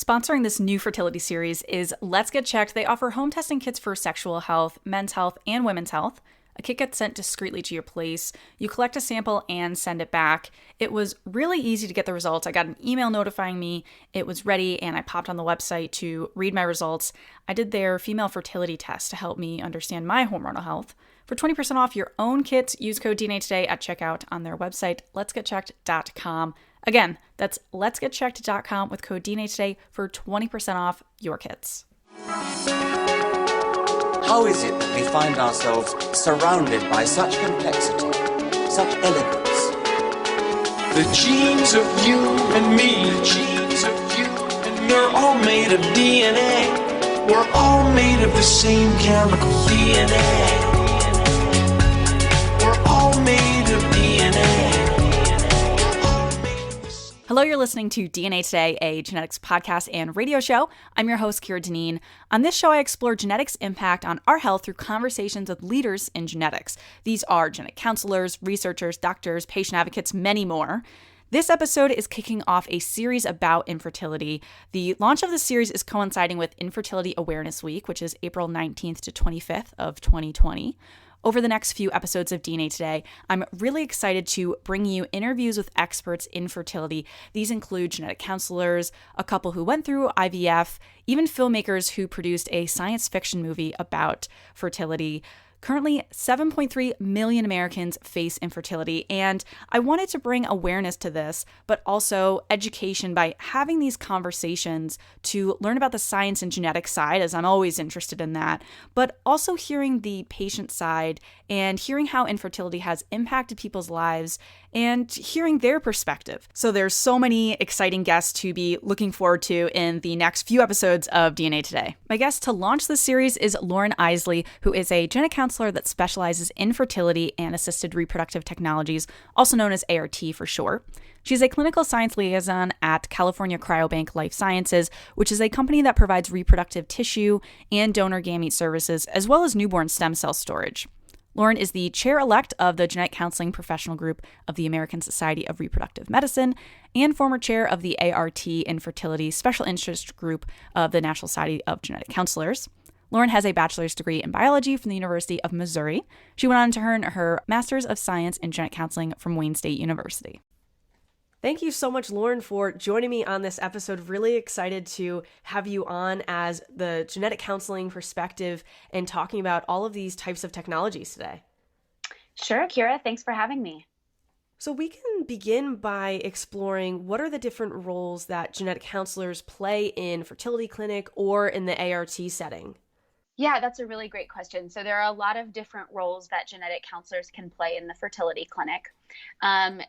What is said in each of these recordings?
Sponsoring this new fertility series is Let's Get Checked. They offer home testing kits for sexual health, men's health, and women's health. A kit gets sent discreetly to your place. You collect a sample and send it back. It was really easy to get the results. I got an email notifying me it was ready, and I popped on the website to read my results. I did their female fertility test to help me understand my hormonal health. For 20% off your own kits, use code DNA Today at checkout on their website, letsgetchecked.com. Again, that's letsgetchecked.com with code DNA Today for 20% off your kits. How is it that we find ourselves surrounded by such complexity, such elegance? The genes of you and me, the genes of you and me, we're all made of DNA. We're all made of the same chemical DNA. We're all made of DNA. Hello, you're listening to DNA Today, a genetics podcast and radio show. I'm your host, Kira Deneen. On this show, I explore genetics' impact on our health through conversations with leaders in genetics. These are genetic counselors, researchers, doctors, patient advocates, many more. This episode is kicking off a series about infertility. The launch of the series is coinciding with Infertility Awareness Week, which is April 19th to 25th of 2020. Over the next few episodes of DNA Today, I'm really excited to bring you interviews with experts in fertility. These include genetic counselors, a couple who went through IVF, even filmmakers who produced a science fiction movie about fertility. Currently, 7.3 million Americans face infertility, and I wanted to bring awareness to this, but also education by having these conversations to learn about the science and genetic side, as I'm always interested in that, but also hearing the patient side and hearing how infertility has impacted people's lives and hearing their perspective. So there's so many exciting guests to be looking forward to in the next few episodes of DNA Today. My guest to launch this series is Lauren Isley, who is a genetic counselor that specializes in fertility and assisted reproductive technologies, also known as ART for short. She's a clinical science liaison at California Cryobank Life Sciences, which is a company that provides reproductive tissue and donor gamete services, as well as newborn stem cell storage. Lauren is the chair-elect of the Genetic Counseling Professional Group of the American Society of Reproductive Medicine and former chair of the ART Infertility Special Interest Group of the National Society of Genetic Counselors. Lauren has a bachelor's degree in biology from the University of Missouri. She went on to earn her Master's of Science in Genetic Counseling from Wayne State University. Thank you so much, Lauren, for joining me on this episode. Really excited to have you on as the genetic counseling perspective and talking about all of these types of technologies today. Sure, Kira. Thanks for having me. So we can begin by exploring what are the different roles that genetic counselors play in fertility clinic or in the ART setting? Yeah, that's a really great question. So there are a lot of different roles that genetic counselors can play in the fertility clinic.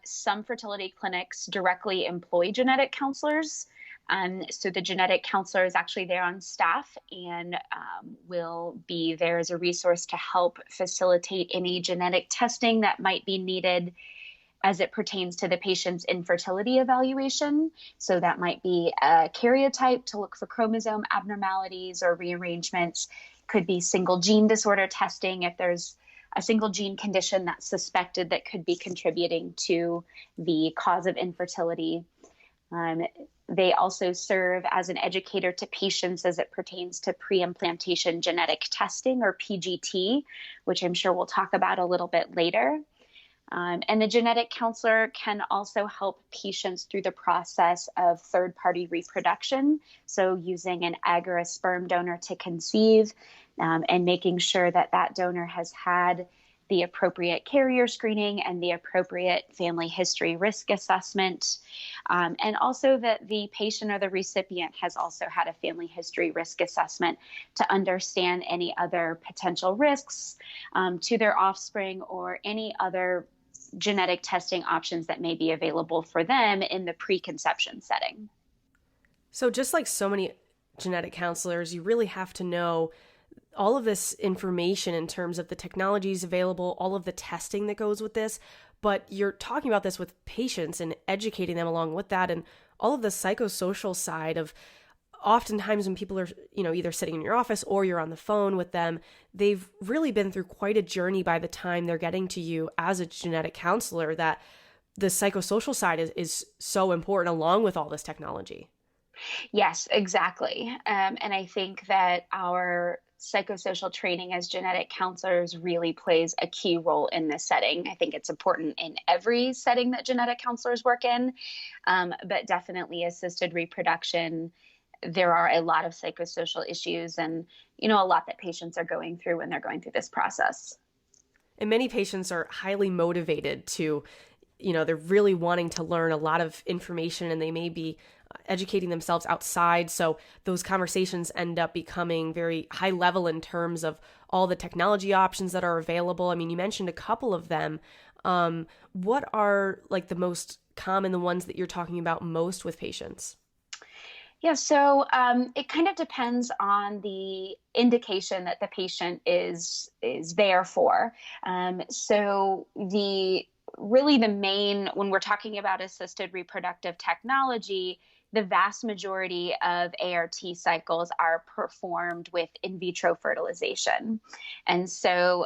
Some fertility clinics directly employ genetic counselors. So the genetic counselor is actually there on staff and will be there as a resource to help facilitate any genetic testing that might be needed as it pertains to the patient's infertility evaluation. So that might be a karyotype to look for chromosome abnormalities or rearrangements. Could be single gene disorder testing if there's a single gene condition that's suspected that could be contributing to the cause of infertility. They also serve as an educator to patients as it pertains to preimplantation genetic testing, or PGT, which I'm sure we'll talk about a little bit later. And the genetic counselor can also help patients through the process of third-party reproduction, so using an egg or a sperm donor to conceive, and making sure that that donor has had the appropriate carrier screening and the appropriate family history risk assessment, and also that the patient or the recipient has also had a family history risk assessment to understand any other potential risks to their offspring or any other genetic testing options that may be available for them in the preconception setting. So just like so many genetic counselors, you really have to know all of this information in terms of the technologies available, all of the testing that goes with this, but you're talking about this with patients and educating them along with that, and all of the psychosocial side of oftentimes when people are, either sitting in your office or you're on the phone with them, they've really been through quite a journey by the time they're getting to you as a genetic counselor, that the psychosocial side is so important along with all this technology. Yes, exactly. And I think that our psychosocial training as genetic counselors really plays a key role in this setting. I think it's important in every setting that genetic counselors work in, but definitely assisted reproduction. There are a lot of psychosocial issues and, a lot that patients are going through when they're going through this process. And many patients are highly motivated to, they're really wanting to learn a lot of information, and they may be educating themselves outside. So those conversations end up becoming very high level in terms of all the technology options that are available. I mean, you mentioned a couple of them. What are like the most common, the ones that you're talking about most with patients? Yeah, so it kind of depends on the indication that the patient is there for. So the main, when we're talking about assisted reproductive technology, the vast majority of ART cycles are performed with in vitro fertilization. And so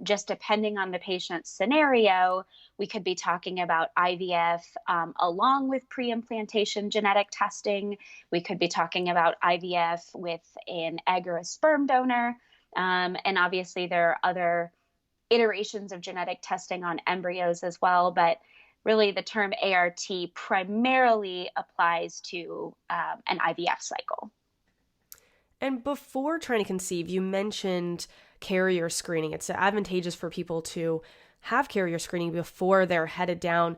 just depending on the patient's scenario, we could be talking about IVF along with preimplantation genetic testing. We could be talking about IVF with an egg or a sperm donor. And obviously there are other iterations of genetic testing on embryos as well, but really the term ART primarily applies to an IVF cycle. And before trying to conceive, you mentioned carrier screening. It's advantageous for people to have carrier screening before they're headed down,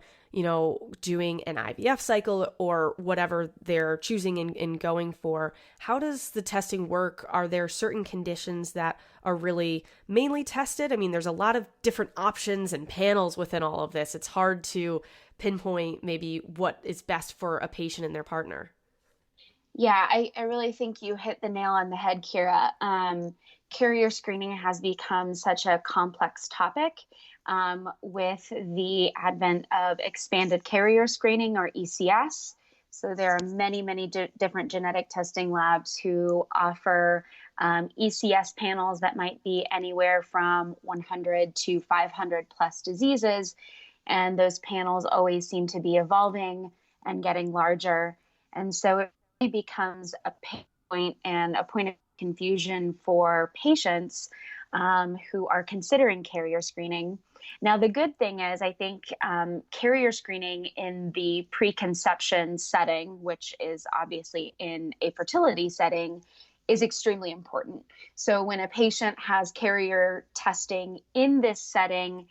doing an IVF cycle or whatever they're choosing and going for. How does the testing work? Are there certain conditions that are really mainly tested? I mean, there's a lot of different options and panels within all of this. It's hard to pinpoint maybe what is best for a patient and their partner. Yeah, I really think you hit the nail on the head, Kira. Carrier screening has become such a complex topic with the advent of expanded carrier screening, or ECS. So there are many, many different genetic testing labs who offer ECS panels that might be anywhere from 100 to 500 plus diseases. And those panels always seem to be evolving and getting larger. And so it really becomes a pain point and a point of confusion for patients who are considering carrier screening. Now, the good thing is, I think carrier screening in the preconception setting, which is obviously in a fertility setting, is extremely important. So when a patient has carrier testing in this setting,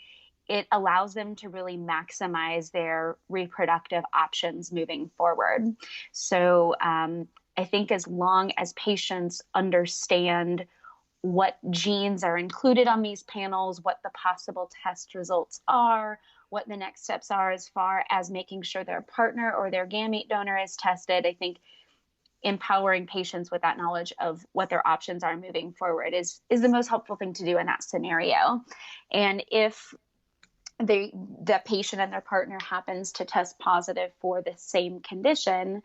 it allows them to really maximize their reproductive options moving forward. So I think as long as patients understand what genes are included on these panels, what the possible test results are, what the next steps are as far as making sure their partner or their gamete donor is tested, I think empowering patients with that knowledge of what their options are moving forward is the most helpful thing to do in that scenario. And if the patient and their partner happens to test positive for the same condition,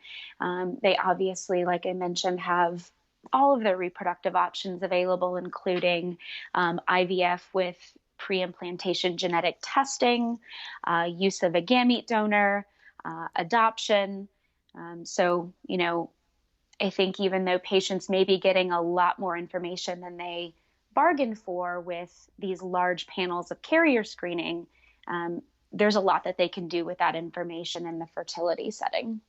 they obviously, like I mentioned, have all of their reproductive options available, including IVF with preimplantation genetic testing, use of a gamete donor, adoption. So, I think even though patients may be getting a lot more information than they bargained for with these large panels of carrier screening, there's a lot that they can do with that information in the fertility setting.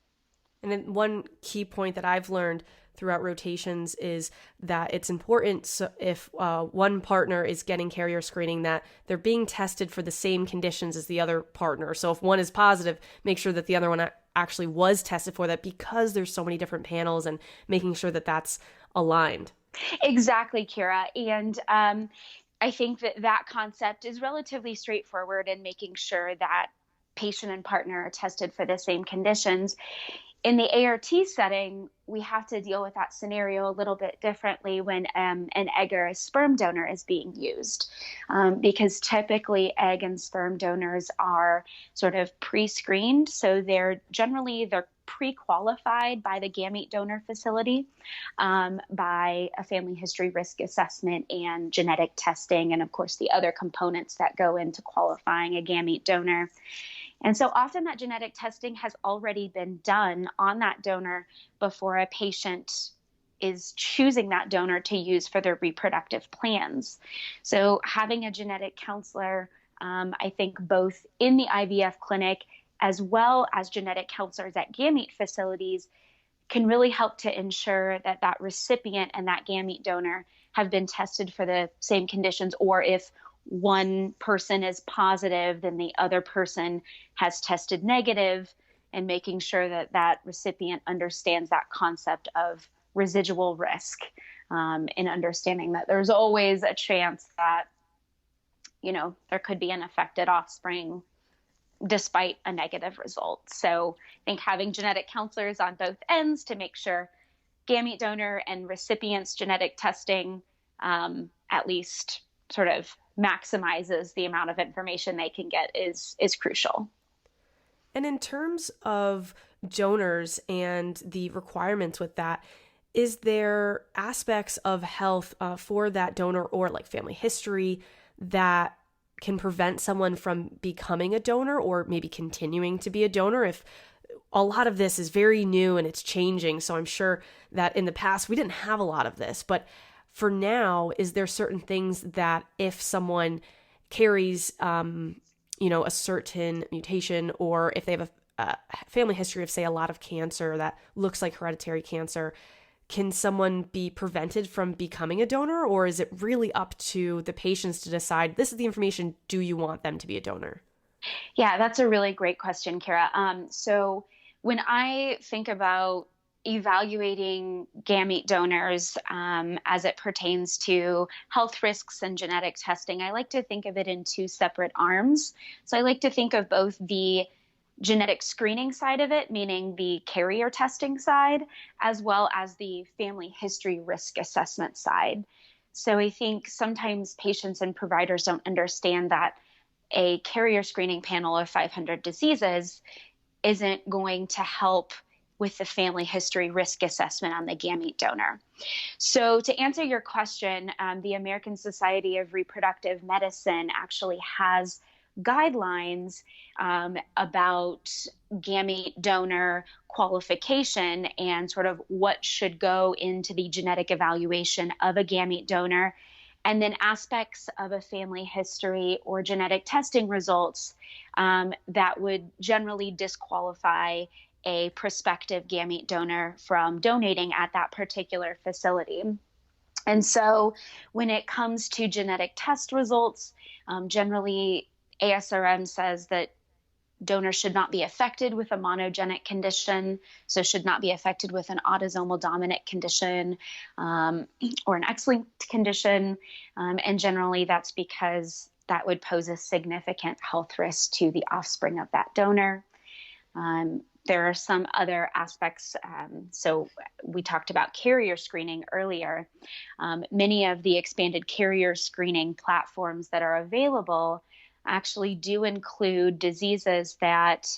And then one key point that I've learned throughout rotations is that it's important, so if one partner is getting carrier screening, that they're being tested for the same conditions as the other partner. So if one is positive, make sure that the other one actually was tested for that, because there's so many different panels, and making sure that that's aligned. Exactly, Kira. And I think that concept is relatively straightforward in making sure that patient and partner are tested for the same conditions. In the ART setting, we have to deal with that scenario a little bit differently when an egg or a sperm donor is being used, because typically egg and sperm donors are sort of pre-screened. So they're pre-qualified by the gamete donor facility by a family history risk assessment and genetic testing, and of course the other components that go into qualifying a gamete donor. And so often that genetic testing has already been done on that donor before a patient is choosing that donor to use for their reproductive plans. So having a genetic counselor, I think both in the IVF clinic as well as genetic counselors at gamete facilities can really help to ensure that that recipient and that gamete donor have been tested for the same conditions, or if one person is positive, then the other person has tested negative, and making sure that that recipient understands that concept of residual risk, and understanding that there's always a chance that, there could be an affected offspring despite a negative result. So I think having genetic counselors on both ends to make sure gamete donor and recipient's genetic testing at least sort of maximizes the amount of information they can get is crucial. And in terms of donors and the requirements with that, is there aspects of health for that donor or like family history that can prevent someone from becoming a donor or maybe continuing to be a donor? If a lot of this is very new and it's changing, so I'm sure that in the past we didn't have a lot of this, but for now, is there certain things that if someone carries, a certain mutation, or if they have a family history of, say, a lot of cancer that looks like hereditary cancer, can someone be prevented from becoming a donor, or is it really up to the patients to decide, this is the information, do you want them to be a donor? Yeah, that's a really great question, Kara. So when I think about evaluating gamete donors as it pertains to health risks and genetic testing, I like to think of it in two separate arms. So I like to think of both the genetic screening side of it, meaning the carrier testing side, as well as the family history risk assessment side. So I think sometimes patients and providers don't understand that a carrier screening panel of 500 diseases isn't going to help with the family history risk assessment on the gamete donor. So to answer your question, the American Society of Reproductive Medicine actually has guidelines about gamete donor qualification and sort of what should go into the genetic evaluation of a gamete donor, and then aspects of a family history or genetic testing results that would generally disqualify a prospective gamete donor from donating at that particular facility. And so when it comes to genetic test results, generally ASRM says that donors should not be affected with a monogenic condition, so should not be affected with an autosomal dominant condition or an X-linked condition. And generally that's because that would pose a significant health risk to the offspring of that donor. There are some other aspects. So we talked about carrier screening earlier. Many of the expanded carrier screening platforms that are available actually do include diseases that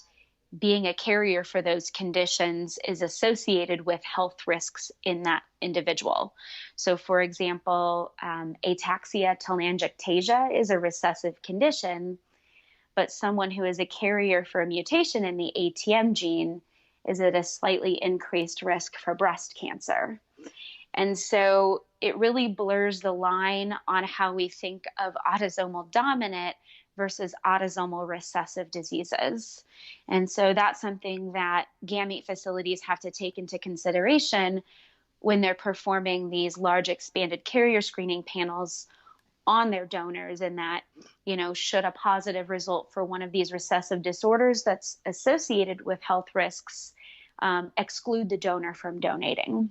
being a carrier for those conditions is associated with health risks in that individual. So for example, ataxia telangiectasia is a recessive condition, but someone who is a carrier for a mutation in the ATM gene is at a slightly increased risk for breast cancer. And so it really blurs the line on how we think of autosomal dominant versus autosomal recessive diseases. And so that's something that gamete facilities have to take into consideration when they're performing these large expanded carrier screening panels on their donors, and that, should a positive result for one of these recessive disorders that's associated with health risks, exclude the donor from donating.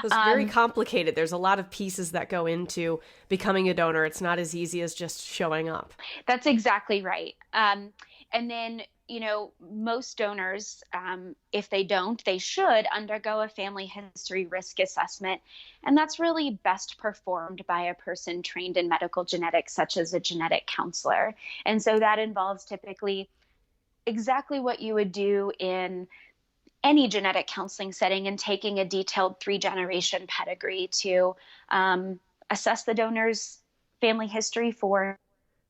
It's very complicated. There's a lot of pieces that go into becoming a donor. It's not as easy as just showing up. That's exactly right. And then, most donors, if they don't, they should undergo a family history risk assessment. And that's really best performed by a person trained in medical genetics, such as a genetic counselor. And so that involves typically exactly what you would do in any genetic counseling setting, and taking a detailed 3-generation pedigree to assess the donor's family history for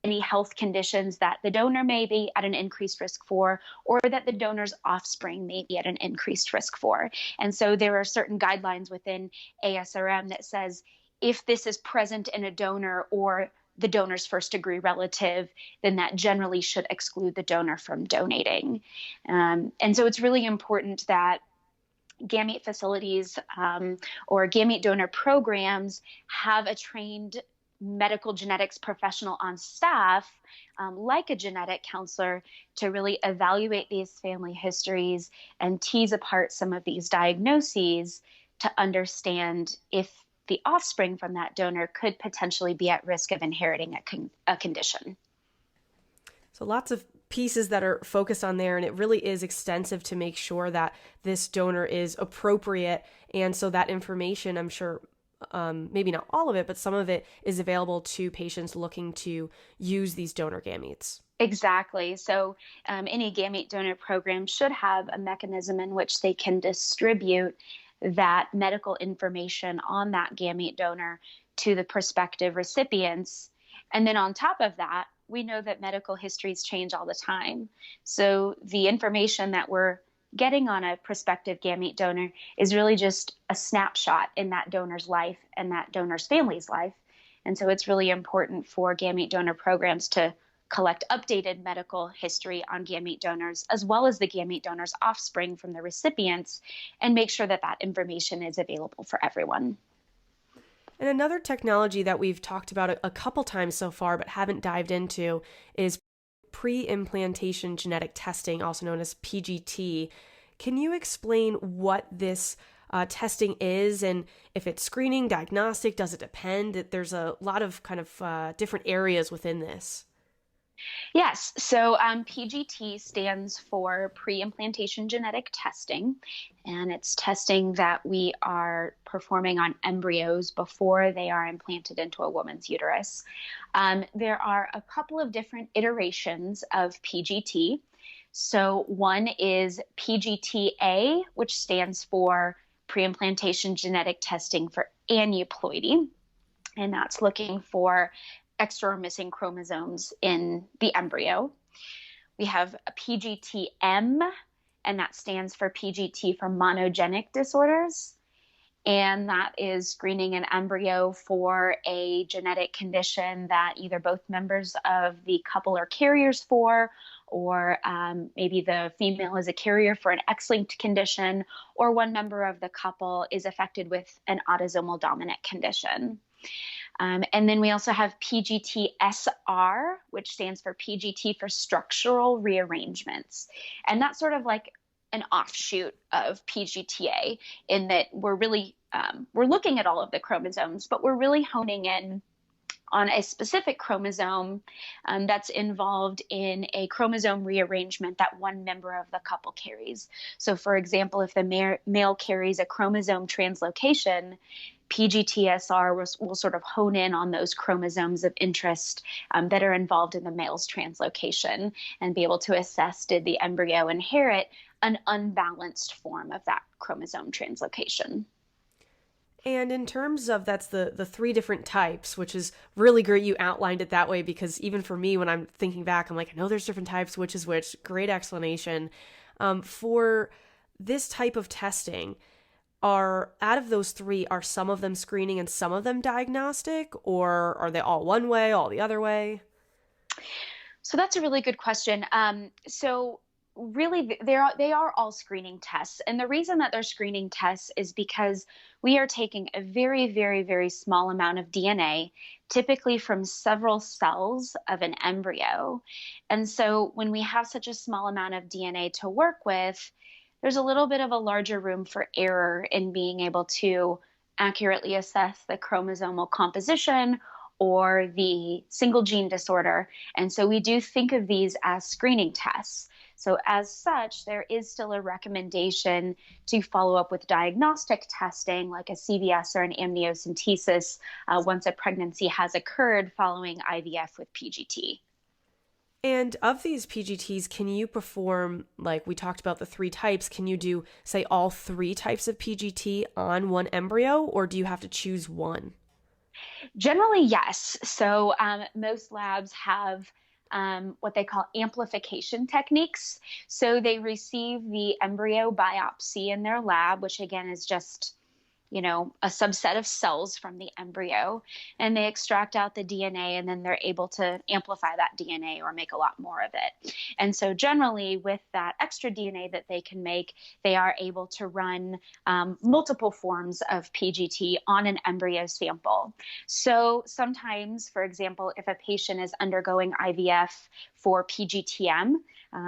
any health conditions that the donor may be at an increased risk for, or that the donor's offspring may be at an increased risk for. And so there are certain guidelines within ASRM that says if this is present in a donor or the donor's first degree relative, then that generally should exclude the donor from donating. And so it's really important that gamete facilities or gamete donor programs have a trained medical genetics professional on staff, like a genetic counselor, to really evaluate these family histories and tease apart some of these diagnoses to understand if the offspring from that donor could potentially be at risk of inheriting a condition. So lots of pieces that are focused on there, and it really is extensive to make sure that this donor is appropriate. And so that information, I'm sure, maybe not all of it, but some of it is available to patients looking to use these donor gametes. Exactly. So any gamete donor program should have a mechanism in which they can distribute that medical information on that gamete donor to the prospective recipients. And then on top of that, we know that medical histories change all the time. So the information that we're getting on a prospective gamete donor is really just a snapshot in that donor's life and that donor's family's life. And so it's really important for gamete donor programs to collect updated medical history on gamete donors, as well as the gamete donor's offspring from the recipients, and make sure that that information is available for everyone. And another technology that we've talked about a couple times so far, but haven't dived into, is Preimplantation genetic testing, also known as PGT. Can you explain what this testing is, and if it's screening, diagnostic, does it depend? There's a lot of kind of different areas within this. Yes. So PGT stands for Preimplantation genetic testing, and it's testing that we are performing on embryos before they are implanted into a woman's uterus. There are a couple of different iterations of PGT. So one is PGT-A, which stands for Preimplantation genetic testing for aneuploidy, and that's looking for extra or missing chromosomes in the embryo. We have a PGT-M, and that stands for PGT for monogenic disorders. And that is screening an embryo for a genetic condition that either both members of the couple are carriers for, or maybe the female is a carrier for an X-linked condition, or one member of the couple is affected with an autosomal dominant condition. And then we also have PGT-SR, which stands for PGT for structural rearrangements. And that's sort of like an offshoot of PGTA, in that we're really, we're looking at all of the chromosomes, but we're really honing in on a specific chromosome that's involved in a chromosome rearrangement that one member of the couple carries. So for example, if the male carries a chromosome translocation, PGT-SR will sort of hone in on those chromosomes of interest that are involved in the male's translocation and be able to assess, did the embryo inherit an unbalanced form of that chromosome translocation. And in terms of, that's the three different types, which is really great you outlined it that way, because even for me, when I'm thinking back, I'm like, I know there's different types, which is which. Great explanation. For this type of testing, out of those three, are some of them screening and some of them diagnostic, or are they all one way, all the other way? So that's a really good question. So really, they are all screening tests. And the reason that they're screening tests is because we are taking a very, very, very small amount of DNA, typically from several cells of an embryo. And so when we have such a small amount of DNA to work with, there's a little bit of a larger room for error in being able to accurately assess the chromosomal composition or the single gene disorder. And so we do think of these as screening tests. So as such, there is still a recommendation to follow up with diagnostic testing, like a CVS or an amniocentesis, once a pregnancy has occurred following IVF with PGT. And of these PGTs, can you perform, like we talked about the three types, can you do, say, all three types of PGT on one embryo, or do you have to choose one? Generally, yes. So most labs have what they call amplification techniques. So they receive the embryo biopsy in their lab, which again is just a subset of cells from the embryo, and they extract out the DNA, and then they're able to amplify that DNA or make a lot more of it. And so generally with that extra DNA that they can make, they are able to run multiple forms of PGT on an embryo sample. So sometimes, for example, if a patient is undergoing IVF for PGTM,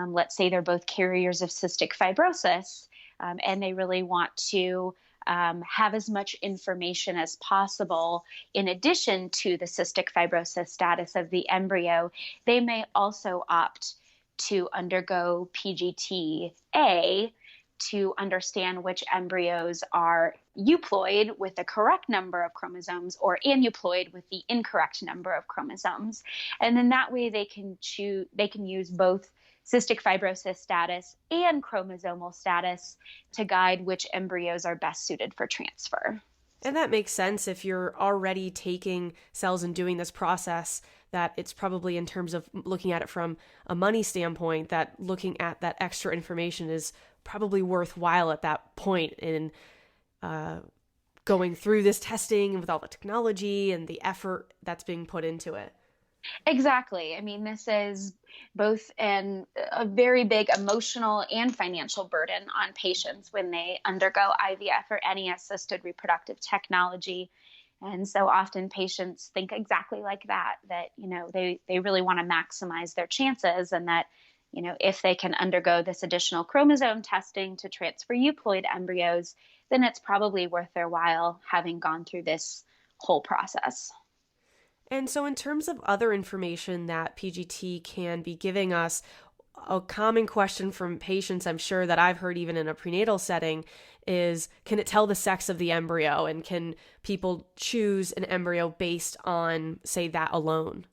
let's say they're both carriers of cystic fibrosis, and they really want to have as much information as possible in addition to the cystic fibrosis status of the embryo, they may also opt to undergo PGT-A to understand which embryos are euploid with the correct number of chromosomes or aneuploid with the incorrect number of chromosomes. And then that way they can use both cystic fibrosis status and chromosomal status to guide which embryos are best suited for transfer. And that makes sense if you're already taking cells and doing this process, that it's probably, in terms of looking at it from a money standpoint, that looking at that extra information is probably worthwhile at that point in going through this testing with all the technology and the effort that's being put into it. Exactly. I mean, this is both a very big emotional and financial burden on patients when they undergo IVF or any assisted reproductive technology. And so often patients think exactly like that they really want to maximize their chances, and that, if they can undergo this additional chromosome testing to transfer euploid embryos, then it's probably worth their while having gone through this whole process. And so in terms of other information that PGT can be giving us, a common question from patients, I'm sure, that I've heard even in a prenatal setting is, can it tell the sex of the embryo? And can people choose an embryo based on, say, that alone?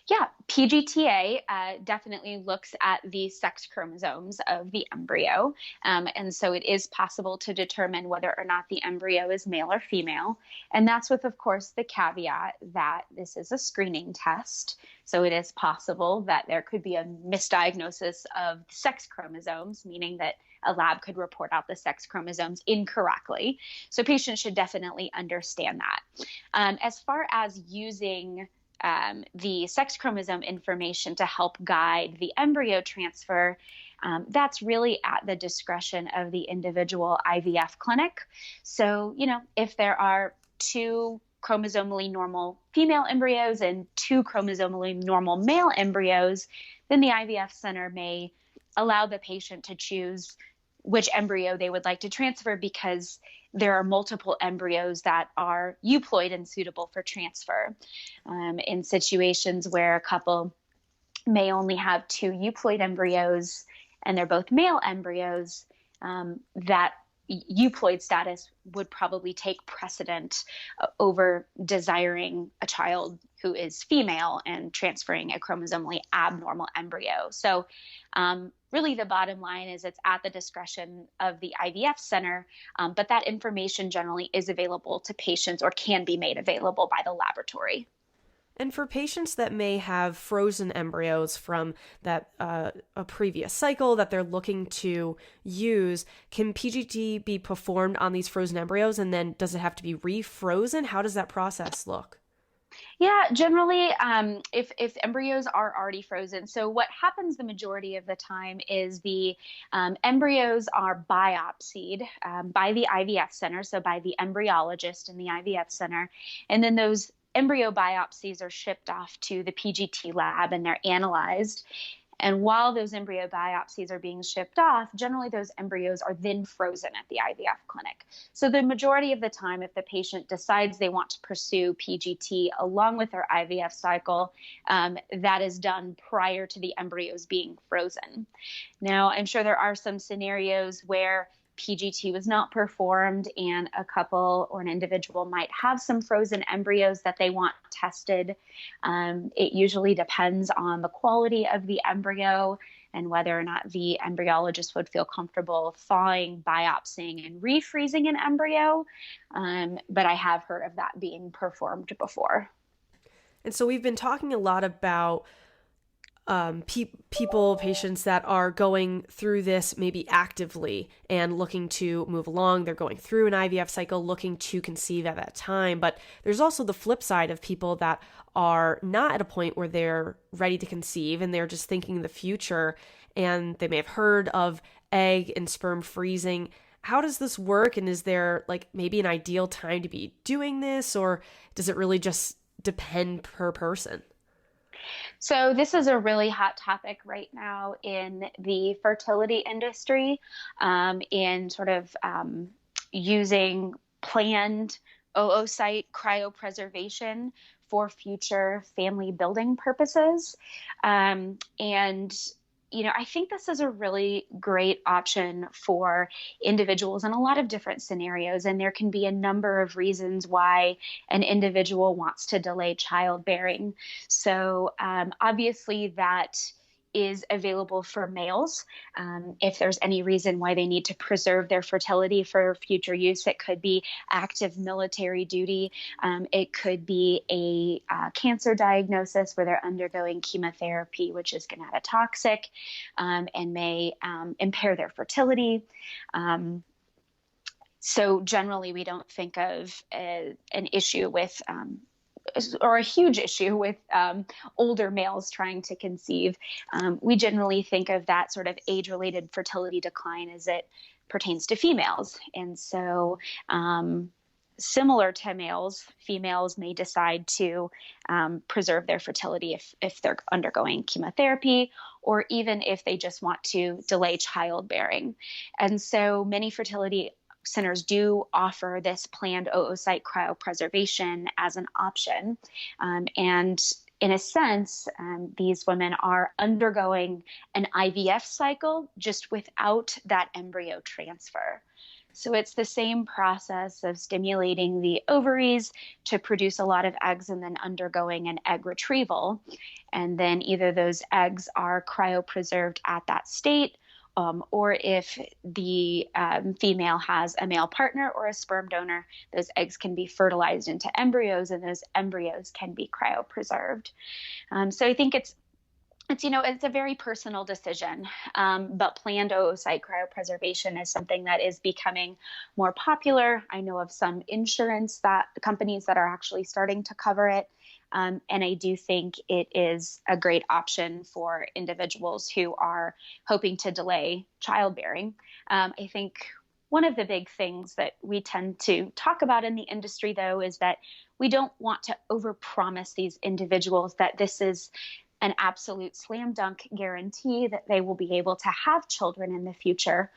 Yeah, PGTA definitely looks at the sex chromosomes of the embryo. And so it is possible to determine whether or not the embryo is male or female. And that's with, of course, the caveat that this is a screening test. So it is possible that there could be a misdiagnosis of sex chromosomes, meaning that a lab could report out the sex chromosomes incorrectly. So patients should definitely understand that. As far as using the sex chromosome information to help guide the embryo transfer, that's really at the discretion of the individual IVF clinic. So, if there are 2 chromosomally normal female embryos and 2 chromosomally normal male embryos, then the IVF center may allow the patient to choose which embryo they would like to transfer, because there are multiple embryos that are euploid and suitable for transfer. In situations where a couple may only have 2 euploid embryos and they're both male embryos, that euploid status would probably take precedent over desiring a child who is female and transferring a chromosomally abnormal embryo. So really the bottom line is it's at the discretion of the IVF center, but that information generally is available to patients or can be made available by the laboratory. And for patients that may have frozen embryos from that a previous cycle that they're looking to use, can PGT be performed on these frozen embryos, and then does it have to be refrozen? How does that process look? Yeah, generally, if embryos are already frozen, so what happens the majority of the time is the embryos are biopsied by the IVF center, so by the embryologist in the IVF center, and then those embryo biopsies are shipped off to the PGT lab and they're analyzed. And while those embryo biopsies are being shipped off, generally those embryos are then frozen at the IVF clinic. So the majority of the time, if the patient decides they want to pursue PGT along with their IVF cycle, that is done prior to the embryos being frozen. Now, I'm sure there are some scenarios where PGT was not performed and a couple or an individual might have some frozen embryos that they want tested. It usually depends on the quality of the embryo and whether or not the embryologist would feel comfortable thawing, biopsying, and refreezing an embryo. But I have heard of that being performed before. And so we've been talking a lot about patients that are going through this maybe actively and looking to move along. They're going through an IVF cycle, looking to conceive at that time. But there's also the flip side of people that are not at a point where they're ready to conceive and they're just thinking the future, and they may have heard of egg and sperm freezing. How does this work? And is there like maybe an ideal time to be doing this, or does it really just depend per person? So this is a really hot topic right now in the fertility industry, in sort of using planned oocyte cryopreservation for future family building purposes. And I think this is a really great option for individuals in a lot of different scenarios. And there can be a number of reasons why an individual wants to delay childbearing. So obviously that is available for males. If there's any reason why they need to preserve their fertility for future use, it could be active military duty. It could be a cancer diagnosis where they're undergoing chemotherapy, which is gonatotoxic, and may impair their fertility. So generally, we don't think of an issue with or a huge issue with older males trying to conceive. We generally think of that sort of age-related fertility decline as it pertains to females. And so similar to males, females may decide to preserve their fertility if they're undergoing chemotherapy, or even if they just want to delay childbearing. And so many fertility centers do offer this planned oocyte cryopreservation as an option. And in a sense, these women are undergoing an IVF cycle just without that embryo transfer. So it's the same process of stimulating the ovaries to produce a lot of eggs and then undergoing an egg retrieval. And then either those eggs are cryopreserved at that state, or if the female has a male partner or a sperm donor, those eggs can be fertilized into embryos, and those embryos can be cryopreserved. So I think it's a very personal decision, but planned oocyte cryopreservation is something that is becoming more popular. I know of some insurance companies that are actually starting to cover it. And I do think it is a great option for individuals who are hoping to delay childbearing. I think one of the big things that we tend to talk about in the industry, though, is that we don't want to overpromise these individuals that this is an absolute slam dunk guarantee that they will be able to have children in the future,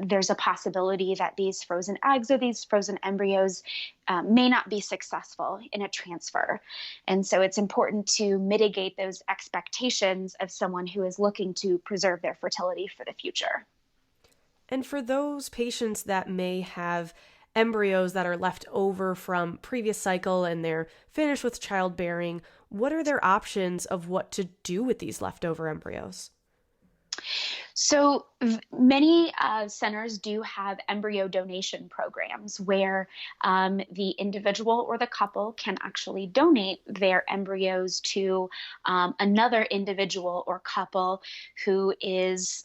there's a possibility that these frozen eggs or these frozen embryos may not be successful in a transfer. And so it's important to mitigate those expectations of someone who is looking to preserve their fertility for the future. And for those patients that may have embryos that are left over from previous cycle and they're finished with childbearing, what are their options of what to do with these leftover embryos? So many centers do have embryo donation programs where the individual or the couple can actually donate their embryos to another individual or couple who is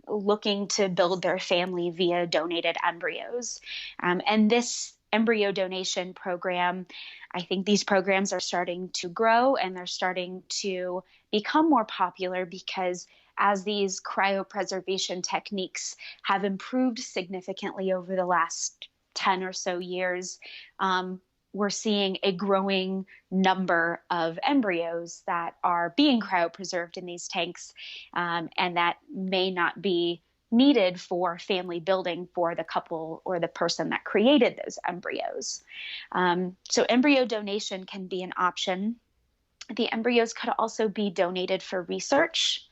looking to build their family via donated embryos. And this embryo donation program, I think these programs are starting to grow and they're starting to become more popular because as these cryopreservation techniques have improved significantly over the last 10 or so years, we're seeing a growing number of embryos that are being cryopreserved in these tanks, and that may not be needed for family building for the couple or the person that created those embryos. So embryo donation can be an option. The embryos could also be donated for research.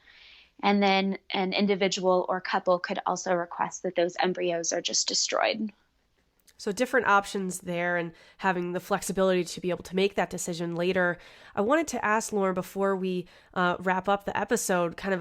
And then an individual or couple could also request that those embryos are just destroyed. So different options there and having the flexibility to be able to make that decision later. I wanted to ask Lauren before we wrap up the episode, kind of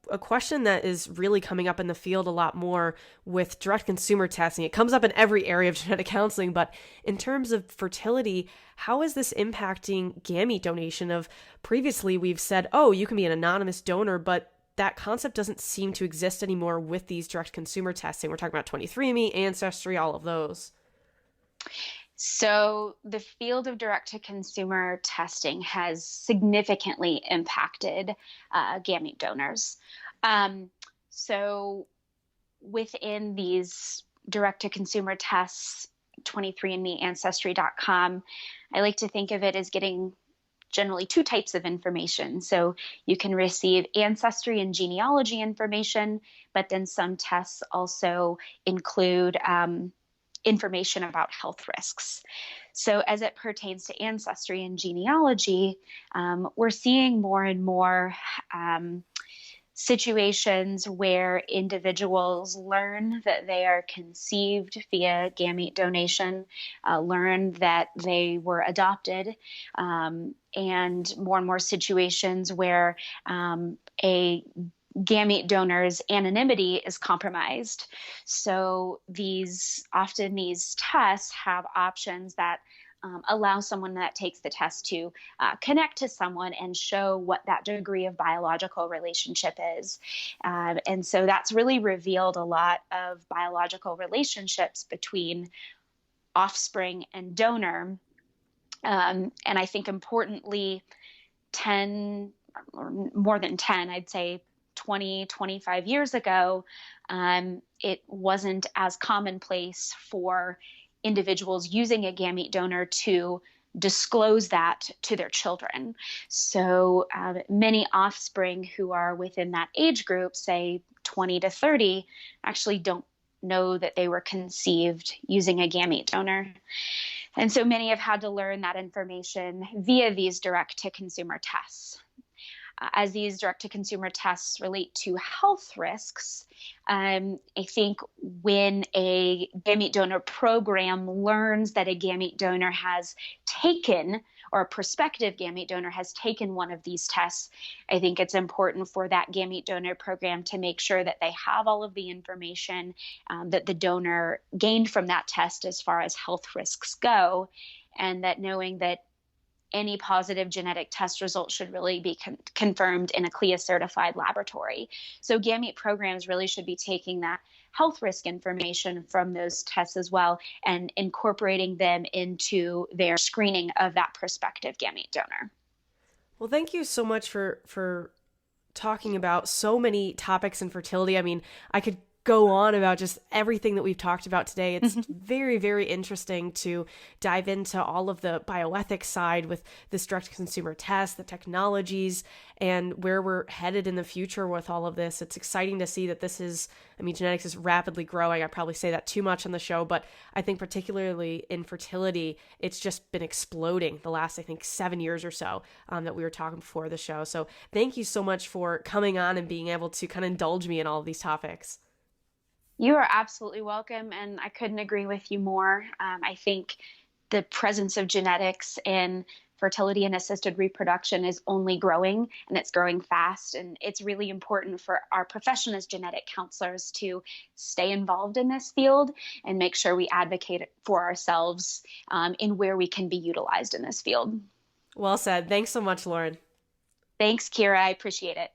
a question that is really coming up in the field a lot more with direct consumer testing. It comes up in every area of genetic counseling, but in terms of fertility, how is this impacting gamete donation? Of previously we've said, oh, you can be an anonymous donor, but that concept doesn't seem to exist anymore with these direct consumer testing. We're talking about 23andMe, Ancestry, all of those. So the field of direct-to-consumer testing has significantly impacted gamete donors. So within these direct-to-consumer tests, 23andMe, Ancestry.com, I like to think of it as getting generally two types of information. So you can receive ancestry and genealogy information, but then some tests also include information about health risks. So as it pertains to ancestry and genealogy, we're seeing more and more situations where individuals learn that they are conceived via gamete donation, learn that they were adopted, and more situations where a gamete donor's anonymity is compromised. So these tests have options that allow someone that takes the test to connect to someone and show what that degree of biological relationship is. And so that's really revealed a lot of biological relationships between offspring and donor. And I think importantly, 10 or more than 10, I'd say 20, 25 years ago, it wasn't as commonplace for individuals using a gamete donor to disclose that to their children. So many offspring who are within that age group, say 20 to 30, actually don't know that they were conceived using a gamete donor. And so many have had to learn that information via these direct-to-consumer tests. As these direct-to-consumer tests relate to health risks, I think when a gamete donor program learns that a gamete donor has taken, or a prospective gamete donor has taken one of these tests, I think it's important for that gamete donor program to make sure that they have all of the information that the donor gained from that test as far as health risks go, and that knowing that any positive genetic test result should really be confirmed in a CLIA-certified laboratory. So gamete programs really should be taking that health risk information from those tests as well and incorporating them into their screening of that prospective gamete donor. Well, thank you so much for talking about so many topics in fertility. I mean, I could go on about just everything that we've talked about today. It's very, very interesting to dive into all of the bioethics side with this direct-to-consumer test, the technologies, and where we're headed in the future with all of this. It's exciting to see that genetics is rapidly growing. I probably say that too much on the show, but I think particularly in fertility, it's just been exploding the last, 7 years or so that we were talking before the show. So thank you so much for coming on and being able to kind of indulge me in all of these topics. You are absolutely welcome, and I couldn't agree with you more. I think the presence of genetics in fertility and assisted reproduction is only growing, and it's growing fast, and it's really important for our profession as genetic counselors to stay involved in this field and make sure we advocate for ourselves in where we can be utilized in this field. Well said. Thanks so much, Lauren. Thanks, Kira. I appreciate it.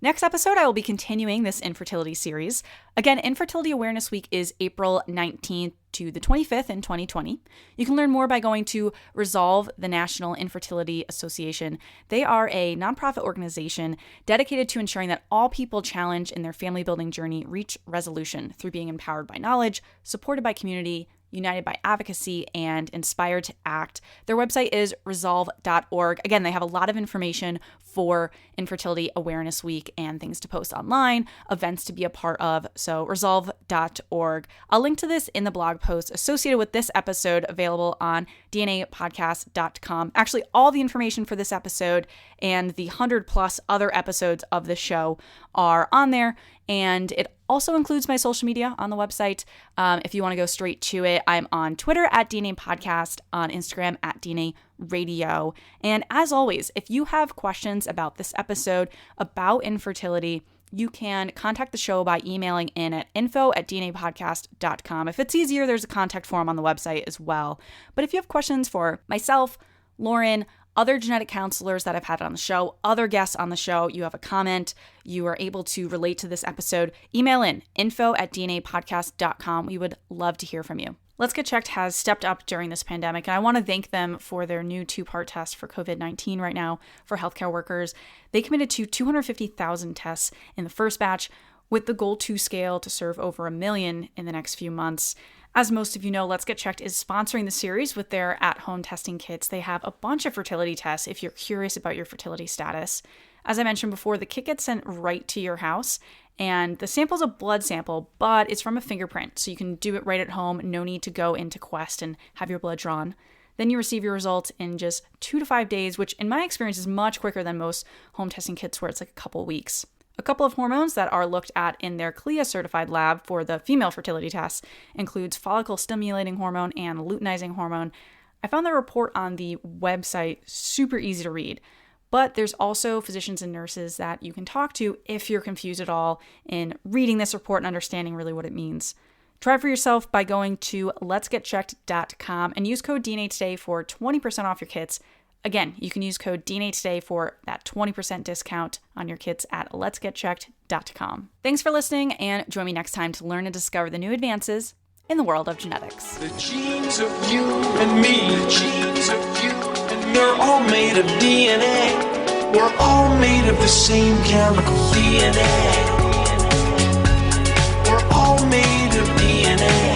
Next episode, I will be continuing this Infertility series. Again, Infertility Awareness Week is April 19th to the 25th in 2020. You can learn more by going to Resolve, the National Infertility Association. They are a nonprofit organization dedicated to ensuring that all people challenged in their family building journey reach resolution through being empowered by knowledge, supported by community, united by advocacy, and inspired to act. Their website is resolve.org. Again, they have a lot of information for Infertility Awareness Week and things to post online, events to be a part of. So resolve.org. I'll link to this in the blog post associated with this episode, available on dnapodcast.com. Actually, all the information for this episode and the 100+ other episodes of the show are on there. And it also includes my social media on the website. If you want to go straight to it, I'm on Twitter at DNA Podcast, on Instagram at DNA Radio. And as always, if you have questions about this episode, about infertility, you can contact the show by emailing in at info@dnapodcast.com. If it's easier, there's a contact form on the website as well. But if you have questions for myself, Lauren, other genetic counselors that I've had on the show, other guests on the show, you have a comment, you are able to relate to this episode, email in info@dnapodcast.com. We would love to hear from you. Let's Get Checked has stepped up during this pandemic, and I want to thank them for their new 2-part test for COVID-19 right now for healthcare workers. They committed to 250,000 tests in the first batch, with the goal to scale to serve over 1 million in the next few months. As most of you know, Let's Get Checked is sponsoring the series with their at-home testing kits. They have a bunch of fertility tests if you're curious about your fertility status. As I mentioned before, the kit gets sent right to your house, and the sample is a blood sample, but it's from a fingerprint, so you can do it right at home. No need to go into Quest and have your blood drawn. Then you receive your results in just 2 to 5 days, which in my experience is much quicker than most home testing kits where it's like a couple weeks. A couple of hormones that are looked at in their CLIA-certified lab for the female fertility tests includes follicle-stimulating hormone and luteinizing hormone. I found the report on the website super easy to read, but there's also physicians and nurses that you can talk to if you're confused at all in reading this report and understanding really what it means. Try it for yourself by going to letsgetchecked.com and use code DNA Today for 20% off your kits. Again, you can use code DNA Today for that 20% discount on your kits at letsgetchecked.com. Thanks for listening, and join me next time to learn and discover the new advances in the world of genetics. The genes of you and me, the genes of you and me, they're all made of DNA. We're all made of the same chemical DNA. We're all made of DNA.